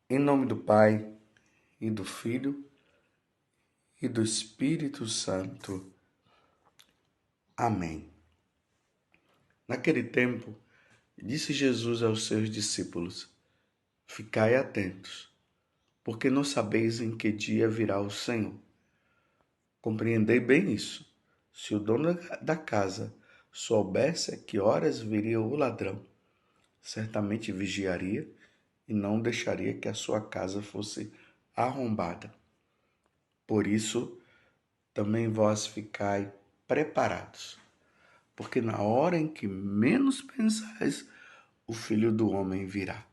Em nome do Pai, e do Filho, e do Espírito Santo. Amém. Naquele tempo, disse Jesus aos seus discípulos: Ficai atentos, porque não sabeis em que dia virá o Senhor. Compreendei bem isso. Se o dono da casa soubesse a que horas viria o ladrão, certamente vigiaria e não deixaria que a sua casa fosse arrombada. Por isso, também vós ficai preparados, porque na hora em que menos pensais, o Filho do Homem virá.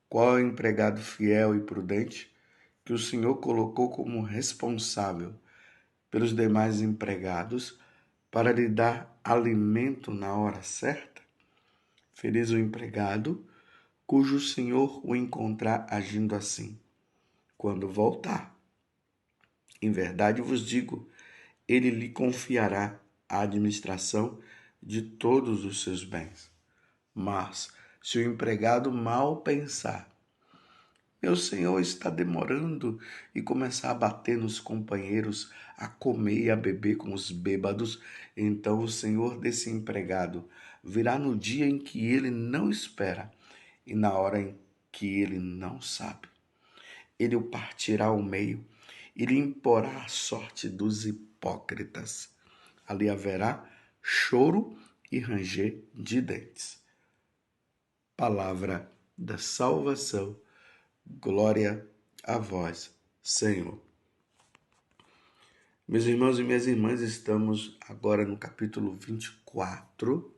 Qual é o empregado fiel e prudente que o Senhor colocou como responsável pelos demais empregados para lhe dar alimento na hora certa? Feliz o empregado cujo Senhor o encontrar agindo assim, quando voltar. Em verdade vos digo, ele lhe confiará a administração de todos os seus bens. Mas, se o empregado mal pensar, meu senhor está demorando, e começar a bater nos companheiros, a comer e a beber com os bêbados, então o senhor desse empregado virá no dia em que ele não espera e na hora em que ele não sabe. Ele o partirá ao meio e lhe imporá a sorte dos hipócritas. Ali haverá choro e ranger de dentes. Palavra da salvação. Glória a vós, Senhor. Meus irmãos e minhas irmãs, estamos agora no capítulo 24,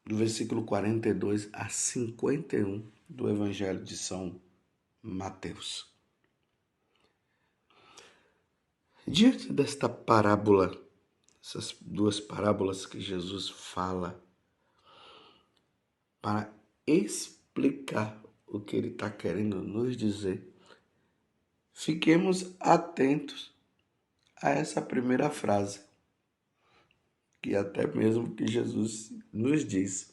do versículo 42 a 51 do Evangelho de São Mateus. Diante desta parábola, essas duas parábolas que Jesus fala para explicar o que ele está querendo nos dizer, fiquemos atentos a essa primeira frase, que até mesmo que Jesus nos diz: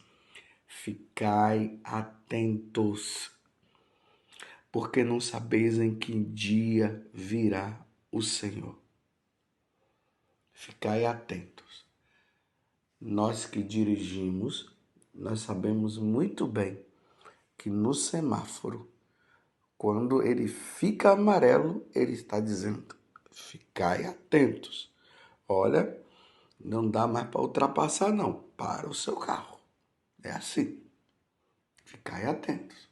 ficai atentos, porque não sabeis em que dia virá o Senhor. Ficai atentos. Nós que dirigimos, nós sabemos muito bem que no semáforo, quando ele fica amarelo, ele está dizendo: ficai atentos. Olha, não dá mais para ultrapassar não, para o seu carro. É assim. Ficai atentos,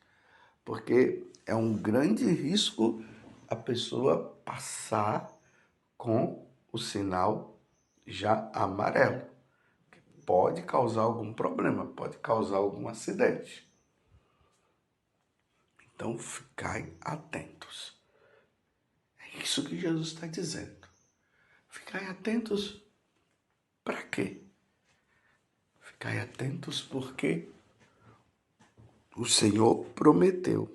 porque é um grande risco a pessoa passar com o sinal já amarelo. Pode causar algum problema, pode causar algum acidente. Então, ficai atentos. É isso que Jesus está dizendo. Ficai atentos para quê? Ficai atentos porque o Senhor prometeu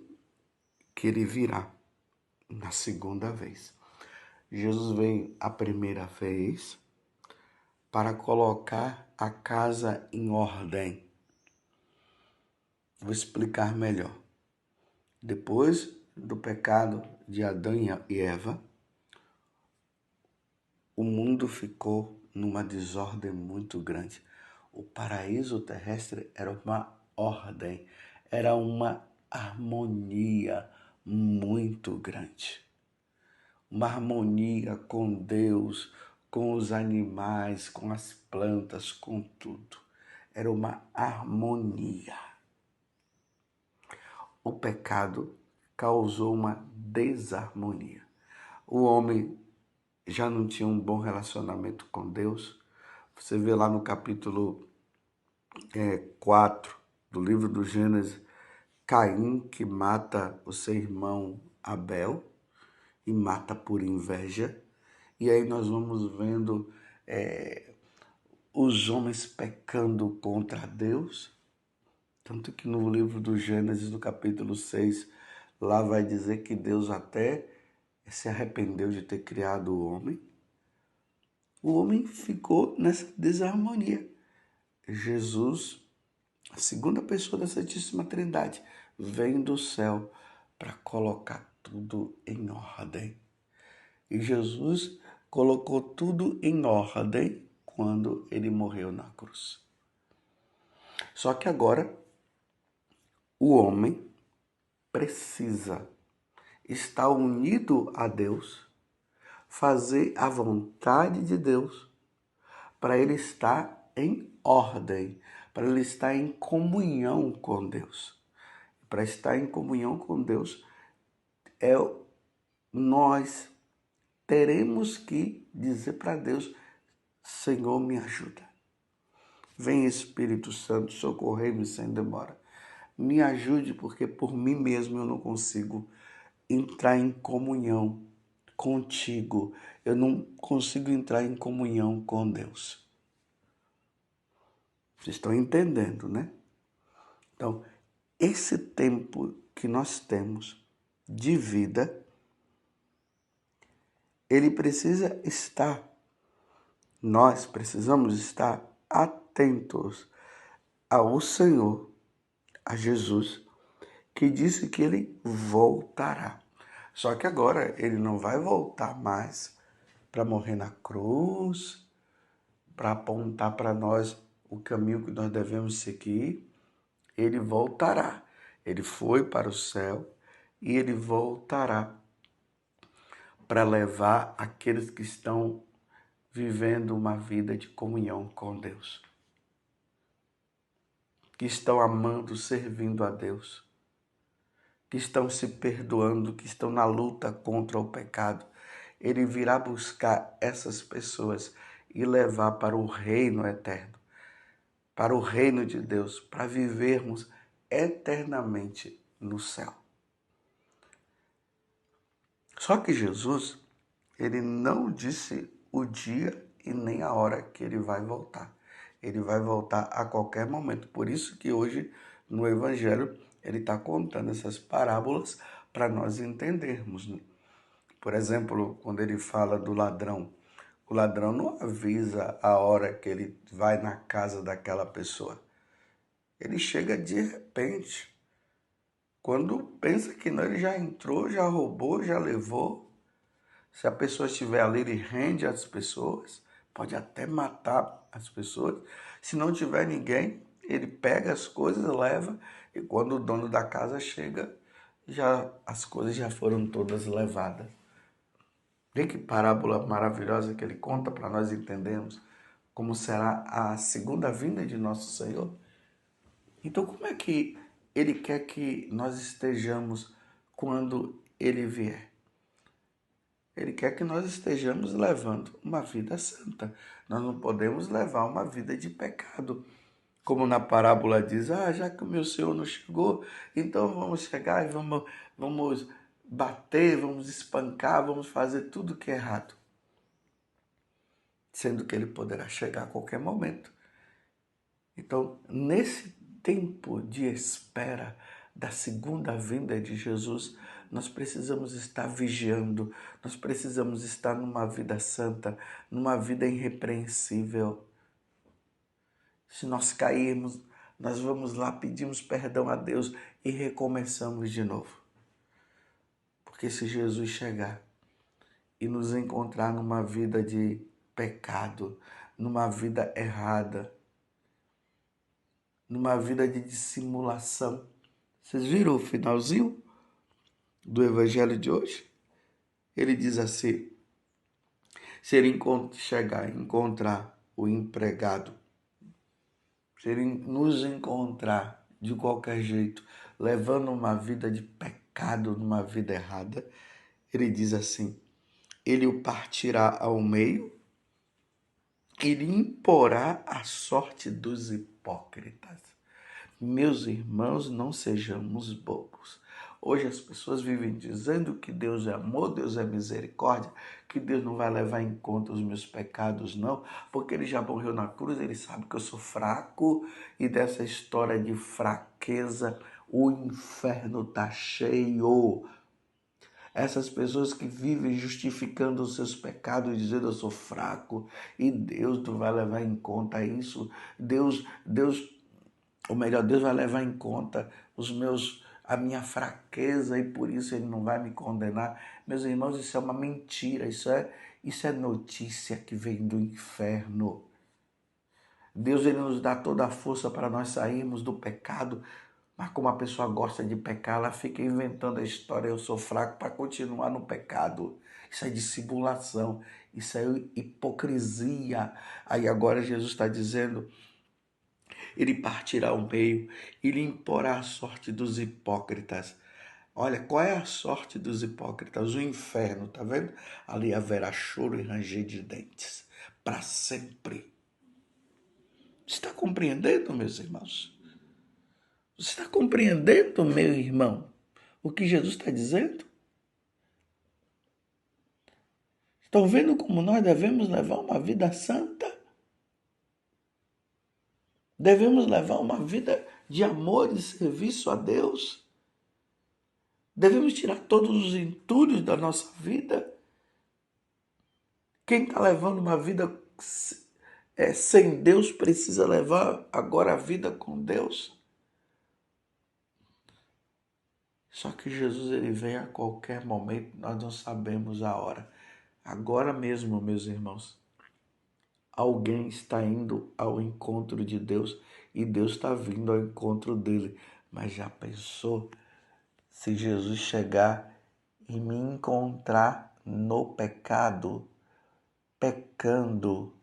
que ele virá na segunda vez. Jesus veio a primeira vez para colocar a casa em ordem. Vou explicar melhor. Depois do pecado de Adão e Eva, o mundo ficou numa desordem muito grande. O paraíso terrestre era uma ordem, era uma harmonia muito grande. Uma harmonia com Deus, com os animais, com as plantas, com tudo. Era uma harmonia. O pecado causou uma desarmonia. O homem já não tinha um bom relacionamento com Deus. Você vê lá no capítulo 4 do livro do Gênesis, Caim que mata o seu irmão Abel e mata por inveja. E aí nós vamos vendo os homens pecando contra Deus. Tanto que no livro do Gênesis, no capítulo 6, lá vai dizer que Deus até se arrependeu de ter criado o homem. O homem ficou nessa desarmonia. Jesus A segunda pessoa da Santíssima Trindade vem do céu para colocar tudo em ordem. E Jesus colocou tudo em ordem quando ele morreu na cruz. Só que agora o homem precisa estar unido a Deus, fazer a vontade de Deus, para ele estar em ordem, para ele estar em comunhão com Deus. Para estar em comunhão com Deus, nós teremos que dizer para Deus: Senhor, me ajuda. Vem Espírito Santo, socorrei-me sem demora. Me ajude, porque por mim mesmo eu não consigo entrar em comunhão contigo. Eu não consigo entrar em comunhão com Deus. Vocês estão entendendo, né? Então, esse tempo que nós temos de vida, ele precisa estar, nós precisamos estar atentos ao Senhor, a Jesus, que disse que ele voltará. Só que agora ele não vai voltar mais para morrer na cruz, para apontar para nós o caminho que nós devemos seguir. Ele voltará. Ele foi para o céu e ele voltará para levar aqueles que estão vivendo uma vida de comunhão com Deus, que estão amando, servindo a Deus, que estão se perdoando, que estão na luta contra o pecado. Ele virá buscar essas pessoas e levar para o reino eterno, para o reino de Deus, para vivermos eternamente no céu. Só que Jesus, ele não disse o dia e nem a hora que ele vai voltar. Ele vai voltar a qualquer momento. Por isso que hoje, no Evangelho, ele está contando essas parábolas para nós entendermos. Por exemplo, quando ele fala do ladrão, o ladrão não avisa a hora que ele vai na casa daquela pessoa. Ele chega de repente. Quando pensa que não, ele já entrou, já roubou, já levou. Se a pessoa estiver ali, ele rende as pessoas, pode até matar as pessoas. Se não tiver ninguém, ele pega as coisas, leva, e quando o dono da casa chega, já as coisas já foram todas levadas. Vê que parábola maravilhosa que ele conta para nós entendermos como será a segunda vinda de nosso Senhor. Então, como é que ele quer que nós estejamos quando ele vier? Ele quer que nós estejamos levando uma vida santa. Nós não podemos levar uma vida de pecado. Como na parábola diz, já que o meu Senhor não chegou, então vamos chegar e vamos bater, vamos espancar, vamos fazer tudo que é errado. Sendo que ele poderá chegar a qualquer momento. Então, nesse tempo de espera da segunda vinda de Jesus, nós precisamos estar vigiando, nós precisamos estar numa vida santa, numa vida irrepreensível. Se nós cairmos, nós vamos lá, pedimos perdão a Deus e recomeçamos de novo. Porque se Jesus chegar e nos encontrar numa vida de pecado, numa vida errada, numa vida de dissimulação. Vocês viram o finalzinho do evangelho de hoje? Ele diz assim: se ele chegar e encontrar o empregado, se ele nos encontrar de qualquer jeito, levando uma vida de pecado, numa vida errada, ele diz assim: ele o partirá ao meio, ele imporá a sorte dos hipócritas. Meus irmãos, não sejamos bobos. Hoje as pessoas vivem dizendo que Deus é amor, Deus é misericórdia, que Deus não vai levar em conta os meus pecados, não, porque ele já morreu na cruz, ele sabe que eu sou fraco, e dessa história de fraqueza, o inferno está cheio. Essas pessoas que vivem justificando os seus pecados, dizendo eu sou fraco, e Deus não vai levar em conta isso. Deus Ou melhor, Deus vai levar em conta a minha fraqueza e por isso Ele não vai me condenar. Meus irmãos, isso é uma mentira, isso é notícia que vem do inferno. Deus ele nos dá toda a força para nós sairmos do pecado, mas como a pessoa gosta de pecar, ela fica inventando a história, eu sou fraco para continuar no pecado. Isso é dissimulação, isso é hipocrisia. Aí agora Jesus está dizendo, ele partirá ao meio e lhe imporá a sorte dos hipócritas. Olha, qual é a sorte dos hipócritas? O inferno, tá vendo? Ali haverá choro e ranger de dentes, para sempre. Está compreendendo, meus irmãos? Você está compreendendo, meu irmão, o que Jesus está dizendo? Estão vendo como nós devemos levar uma vida santa? Devemos levar uma vida de amor e serviço a Deus? Devemos tirar todos os entulhos da nossa vida? Quem está levando uma vida sem Deus precisa levar agora a vida com Deus? Só que Jesus ele vem a qualquer momento, nós não sabemos a hora. Agora mesmo, meus irmãos, alguém está indo ao encontro de Deus e Deus está vindo ao encontro dele. Mas já pensou se Jesus chegar e me encontrar no pecado, pecando?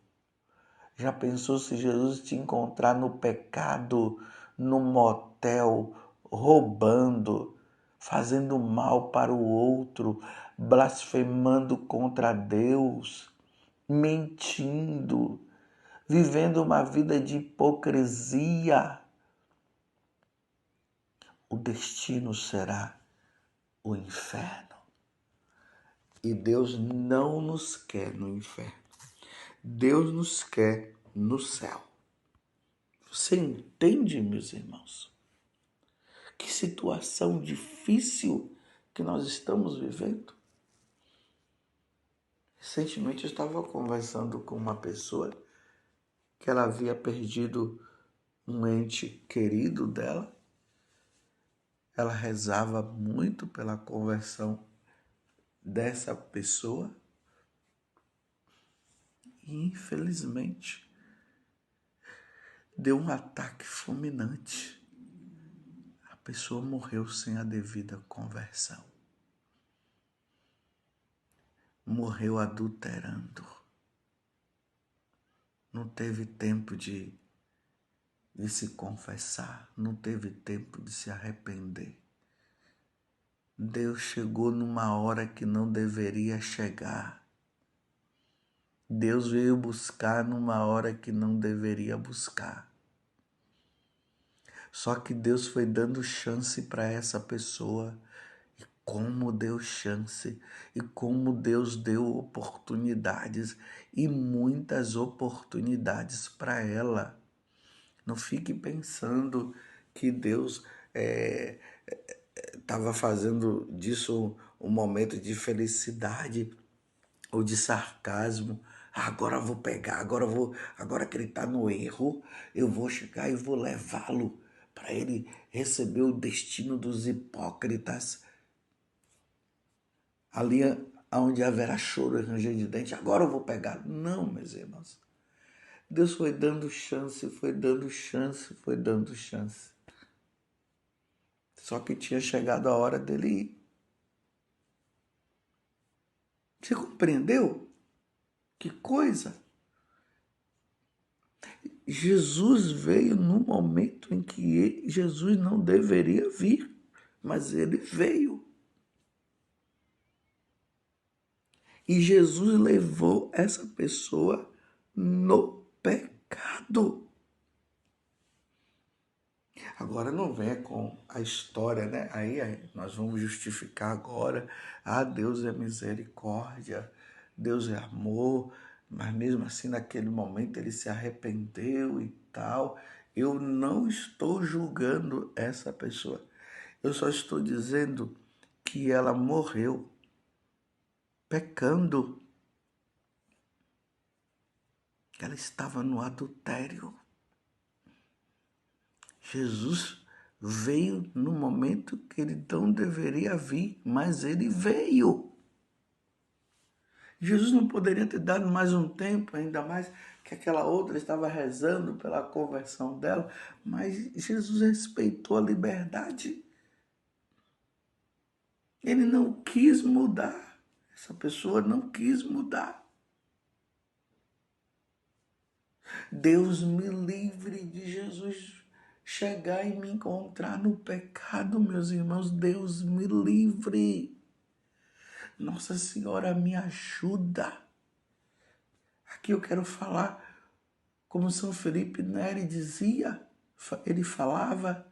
Já pensou se Jesus te encontrar no pecado, no motel, roubando, fazendo mal para o outro, blasfemando contra Deus, mentindo, vivendo uma vida de hipocrisia? O destino será o inferno. E Deus não nos quer no inferno. Deus nos quer no céu. Você entende, meus irmãos? Que situação difícil que nós estamos vivendo. Recentemente eu estava conversando com uma pessoa que ela havia perdido um ente querido dela. Ela rezava muito pela conversão dessa pessoa e infelizmente deu um ataque fulminante. A pessoa morreu sem a devida conversão. Morreu adulterando. Não teve tempo de se confessar, não teve tempo de se arrepender. Deus chegou numa hora que não deveria chegar. Deus veio buscar numa hora que não deveria buscar. Só que Deus foi dando chance para essa pessoa. E como deu chance, e como Deus deu oportunidades, e muitas oportunidades para ela. Não fique pensando que Deus estava fazendo disso um momento de felicidade ou de sarcasmo. Agora eu vou pegar, agora que ele está no erro, eu vou chegar e vou levá-lo para ele receber o destino dos hipócritas. Ali onde haverá choro e ranger de dente, agora eu vou pegar. Não, meus irmãos. Deus foi dando chance, foi dando chance, foi dando chance. Só que tinha chegado a hora dele ir. Você compreendeu? Que coisa! Jesus veio no momento em que Jesus não deveria vir, mas ele veio. E Jesus levou essa pessoa no pecado. Agora não venha com a história, né? Aí nós vamos justificar agora. Ah, Deus é misericórdia, Deus é amor, mas mesmo assim naquele momento ele se arrependeu e tal. Eu não estou julgando essa pessoa. Eu só estou dizendo que ela morreu pecando. Ela estava no adultério. Jesus veio no momento que ele não deveria vir, mas ele veio. Jesus não poderia ter dado mais um tempo, ainda mais que aquela outra estava rezando pela conversão dela, mas Jesus respeitou a liberdade. Ele não quis mudar. Essa pessoa não quis mudar. Deus me livre de Jesus chegar e me encontrar no pecado, meus irmãos. Deus me livre. Nossa Senhora me ajuda. Aqui eu quero falar como São Felipe Neri dizia. Ele falava: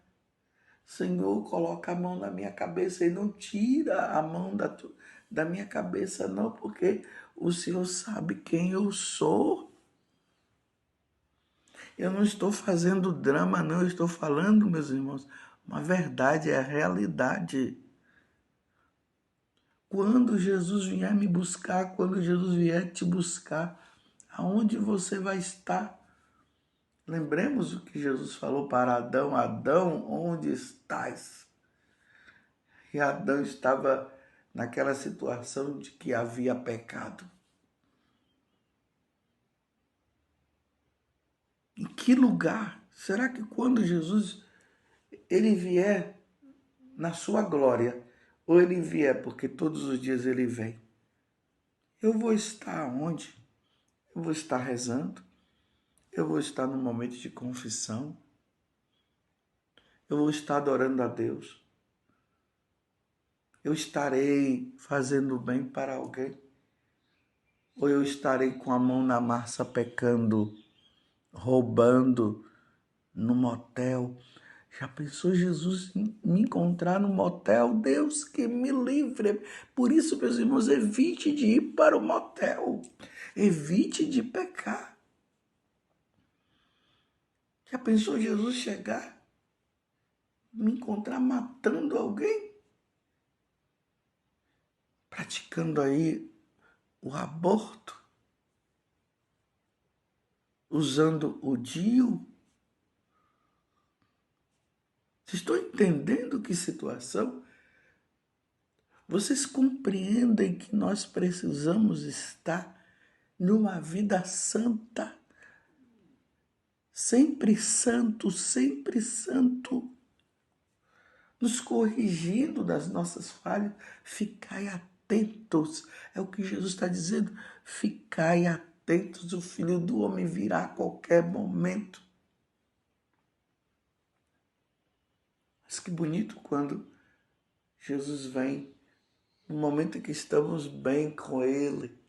Senhor, coloca a mão na minha cabeça e não tira a mão da minha cabeça, não, porque o Senhor sabe quem eu sou. Eu não estou fazendo drama, não, eu estou falando, meus irmãos, uma verdade, é a realidade. Quando Jesus vier me buscar, quando Jesus vier te buscar, aonde você vai estar? Lembremos o que Jesus falou para Adão: Adão, onde estás? E Adão estava naquela situação de que havia pecado. Em que lugar? Será que quando Jesus ele vier na sua glória, ou ele vier porque todos os dias ele vem, eu vou estar onde? Eu vou estar rezando? Eu vou estar no momento de confissão? Eu vou estar adorando a Deus? Eu estarei fazendo bem para alguém? Ou eu estarei com a mão na massa pecando, roubando, no motel? Já pensou Jesus me encontrar no motel? Deus que me livre. Por isso, meus irmãos, evite de ir para o motel. Evite de pecar. Já pensou Jesus chegar, me encontrar matando alguém? Praticando aí o aborto? Usando o DIU? Vocês estão entendendo que situação? Vocês compreendem que nós precisamos estar numa vida santa? Sempre santo, nos corrigindo das nossas falhas. Ficai atentos, é o que Jesus está dizendo. Ficai atentos, o Filho do Homem virá a qualquer momento. Mas que bonito quando Jesus vem no momento em que estamos bem com Ele,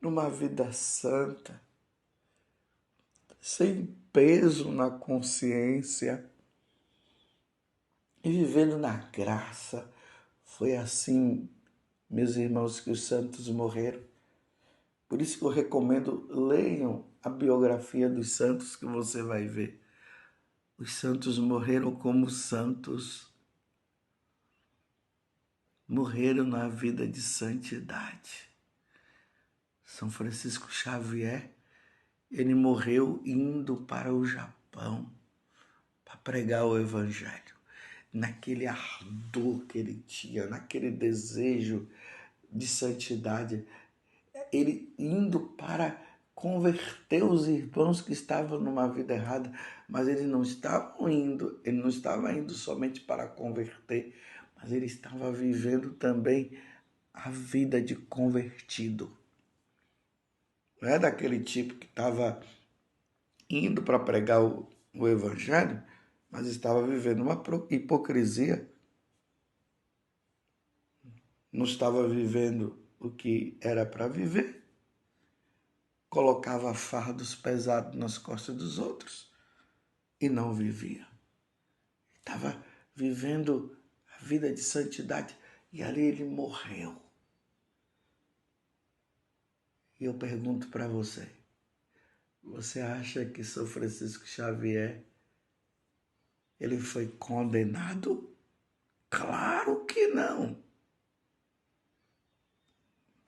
numa vida santa, sem peso na consciência e vivendo na graça. Foi assim, meus irmãos, que os santos morreram. Por isso que eu recomendo, leiam a biografia dos santos, que você vai ver. Os santos morreram como santos. Morreram na vida de santidade. São Francisco Xavier, ele morreu indo para o Japão para pregar o Evangelho. Naquele ardor que ele tinha, naquele desejo de santidade, ele indo para converter os irmãos que estavam numa vida errada, mas ele não estava indo somente para converter, mas ele estava vivendo também a vida de convertido. Não é daquele tipo que estava indo para pregar o Evangelho, mas estava vivendo uma hipocrisia. Não estava vivendo o que era para viver. Colocava fardos pesados nas costas dos outros e não vivia. Estava vivendo a vida de santidade e ali ele morreu. E eu pergunto para você, você acha que São Francisco Xavier ele foi condenado? Claro que não.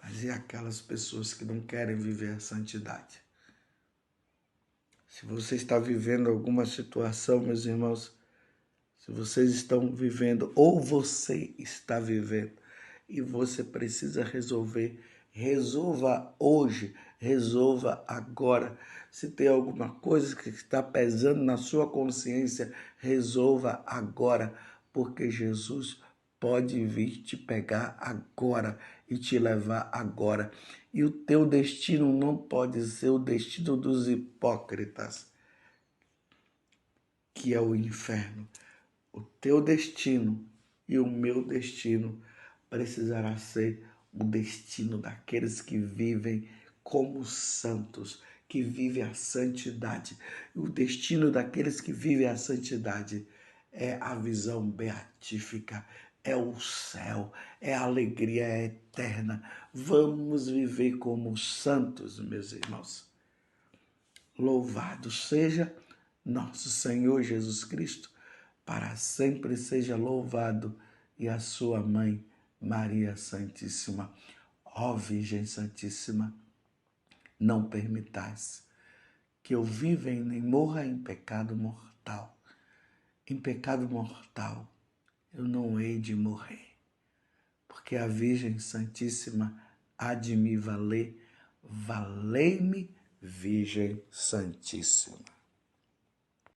Mas e aquelas pessoas que não querem viver a santidade? Se você está vivendo alguma situação, meus irmãos, se vocês estão vivendo ou você está vivendo e você precisa resolver, resolva hoje, resolva agora. Se tem alguma coisa que está pesando na sua consciência, resolva agora, porque Jesus pode vir te pegar agora e te levar agora. E o teu destino não pode ser o destino dos hipócritas, que é o inferno. O teu destino e o meu destino precisará ser o destino daqueles que vivem como santos, que vivem a santidade. O destino daqueles que vivem a santidade é a visão beatífica, é o céu, é a alegria eterna. Vamos viver como santos, meus irmãos. Louvado seja nosso Senhor Jesus Cristo, para sempre seja louvado, e a sua mãe, Maria Santíssima. Ó Virgem Santíssima, não permitais que eu viva nem morra em pecado mortal. Em pecado mortal eu não hei de morrer, porque a Virgem Santíssima há de me valer. Valei-me, Virgem Santíssima.